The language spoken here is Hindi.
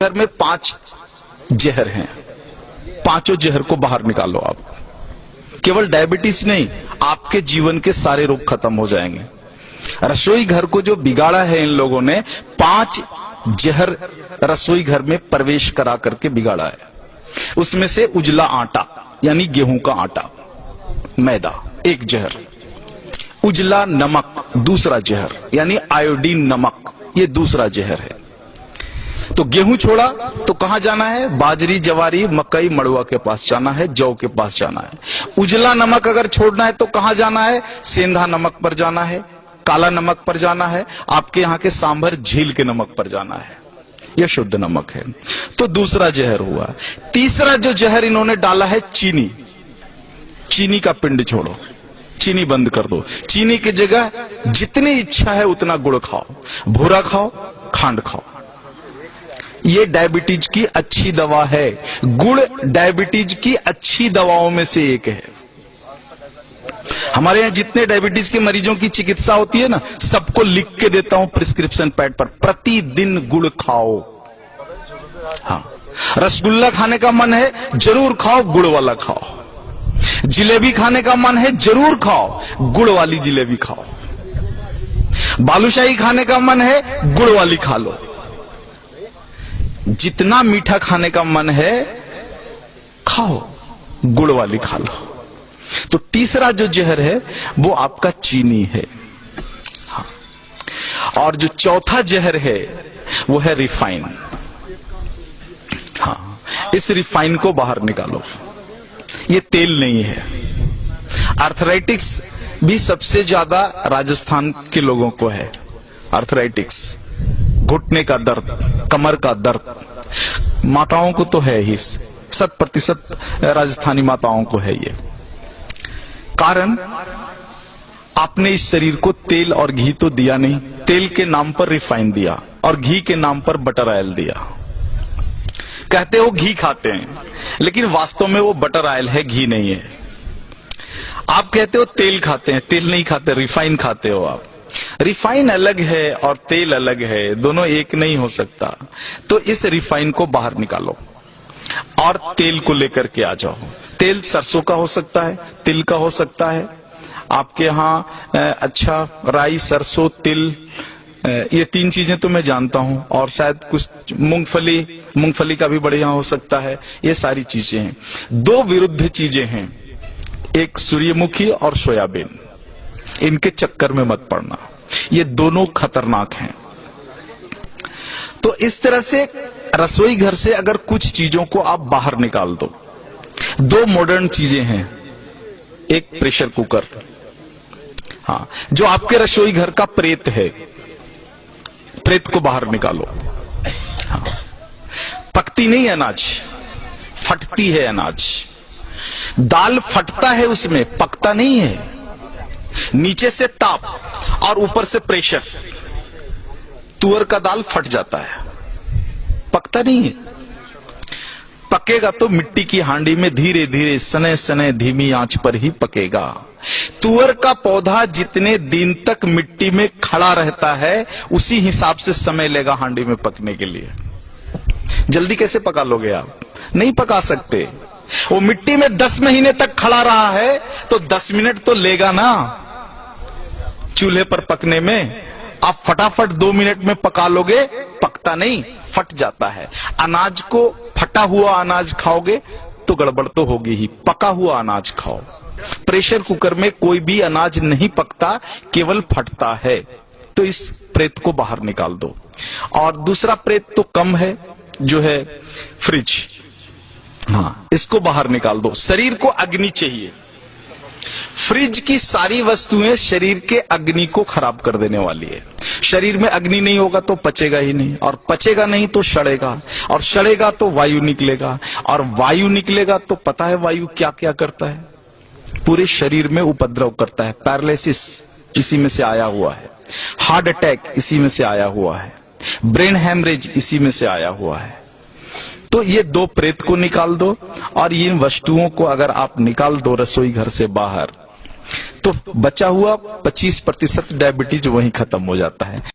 घर में 5 जहर हैं, पांचों जहर को बाहर निकालो आप। केवल डायबिटीज नहीं, आपके जीवन के सारे रोग खत्म हो जाएंगे। रसोई घर को जो बिगाड़ा है इन लोगों ने, 5 जहर रसोई घर में प्रवेश करा करके बिगाड़ा है। उसमें से उजला आटा यानी गेहूं का आटा, मैदा एक जहर, उजला नमक दूसरा जहर यानी आयोडीन नमक, ये दूसरा जहर है। तो गेहूं छोड़ा तो कहां जाना है? बाजरी, जवारी, मकई, मड़ुआ के पास जाना है, जौ के पास जाना है। उजला नमक अगर छोड़ना है तो कहां जाना है? सेंधा नमक पर जाना है, काला नमक पर जाना है, आपके यहां के सांभर झील के नमक पर जाना है। यह शुद्ध नमक है। तो दूसरा जहर हुआ। तीसरा जो जहर इन्होंने डाला है चीनी। चीनी का पिंड छोड़ो, चीनी बंद कर दो। चीनी की जगह जितनी इच्छा है उतना गुड़ खाओ, भूरा खाओ, खांड खाओ। ये डायबिटीज की अच्छी दवा है। गुड़ डायबिटीज की अच्छी दवाओं में से एक है। हमारे यहां जितने डायबिटीज के मरीजों की चिकित्सा होती है ना, सबको लिख के देता हूं प्रिस्क्रिप्शन पैड पर, प्रतिदिन गुड़ खाओ। हाँ, रसगुल्ला खाने का मन है जरूर खाओ, गुड़ वाला खाओ। जिलेबी खाने का मन है जरूर खाओ, गुड़ वाली जिलेबी खाओ। बालूशाही खाने का मन है, गुड़ वाली खा लो। जितना मीठा खाने का मन है खाओ, गुड़ वाली खा लो। तो तीसरा जो जहर है वो आपका चीनी है। हाँ। और जो चौथा जहर है वो है रिफाइन। हाँ, इस रिफाइन को बाहर निकालो। ये तेल नहीं है। आर्थराइटिक्स भी सबसे ज्यादा राजस्थान के लोगों को है। आर्थराइटिक्स, घुटने का दर्द, कमर का दर्द, माताओं को तो है ही, 100% राजस्थानी माताओं को है ये। कारण आपने इस शरीर को तेल और घी तो दिया नहीं, तेल के नाम पर रिफाइन दिया और घी के नाम पर बटर ऑयल दिया। कहते हो घी खाते हैं, लेकिन वास्तव में वो बटर ऑयल है, घी नहीं है। आप कहते हो तेल खाते हैं, तेल नहीं खाते, रिफाइन खाते हो आप। रिफाइन अलग है और तेल अलग है, दोनों एक नहीं हो सकता। तो इस रिफाइन को बाहर निकालो और तेल को लेकर के आ जाओ। तेल सरसों का हो सकता है, तिल का हो सकता है। आपके यहां अच्छा राई, सरसों, तिल, ये 3 चीजें तो मैं जानता हूं, और शायद कुछ मूंगफली का भी बढ़िया हो सकता है। ये सारी चीजें हैं। 2 विरुद्ध चीजें हैं, एक सूर्यमुखी और सोयाबीन। इनके चक्कर में मत पड़ना, ये दोनों खतरनाक हैं। तो इस तरह से रसोई घर से अगर कुछ चीजों को आप बाहर निकाल दो। 2 मॉडर्न चीजें हैं, एक प्रेशर कुकर, हाँ, जो आपके रसोई घर का प्रेत है, प्रेत को बाहर निकालो। हाँ, पकती नहीं अनाज, फटती है अनाज। दाल फटता है उसमें, पकता नहीं है। नीचे से ताप और ऊपर से प्रेशर, तुअर का दाल फट जाता है, पकता नहीं है। पकेगा तो मिट्टी की हांडी में धीरे धीरे, सने सने, धीमी आंच पर ही पकेगा। तुअर का पौधा जितने दिन तक मिट्टी में खड़ा रहता है, उसी हिसाब से समय लेगा हांडी में पकने के लिए। जल्दी कैसे पका लोगे आप? नहीं पका सकते। वो मिट्टी में 10 महीने तक खड़ा रहा है तो 10 मिनट तो लेगा ना चूल्हे पर पकने में। आप फटाफट 2 मिनट में पका लोगे, पकता नहीं, फट जाता है। अनाज को, फटा हुआ अनाज खाओगे तो गड़बड़ तो होगी ही, पका हुआ अनाज खाओ। प्रेशर कुकर में कोई भी अनाज नहीं पकता, केवल फटता है। तो इस प्रेत को बाहर निकाल दो। और दूसरा प्रेत तो कम है, जो है फ्रिज। हाँ, इसको बाहर निकाल दो। शरीर को अग्नि चाहिए। फ्रिज की सारी वस्तुएं शरीर के अग्नि को खराब कर देने वाली है। शरीर में अग्नि नहीं होगा तो पचेगा ही नहीं, और पचेगा नहीं तो सड़ेगा, और सड़ेगा तो वायु निकलेगा, और वायु निकलेगा तो पता है वायु क्या क्या करता है? पूरे शरीर में उपद्रव करता है। पैरालिसिस इसी में से आया हुआ है, हार्ट अटैक इसी में से आया हुआ है, ब्रेन हैमरेज इसी में से आया हुआ है। तो ये 2 प्रेत को निकाल दो, और इन वस्तुओं को अगर आप निकाल दो रसोई घर से बाहर, तो बचा हुआ 25% डायबिटीज वहीं खत्म हो जाता है।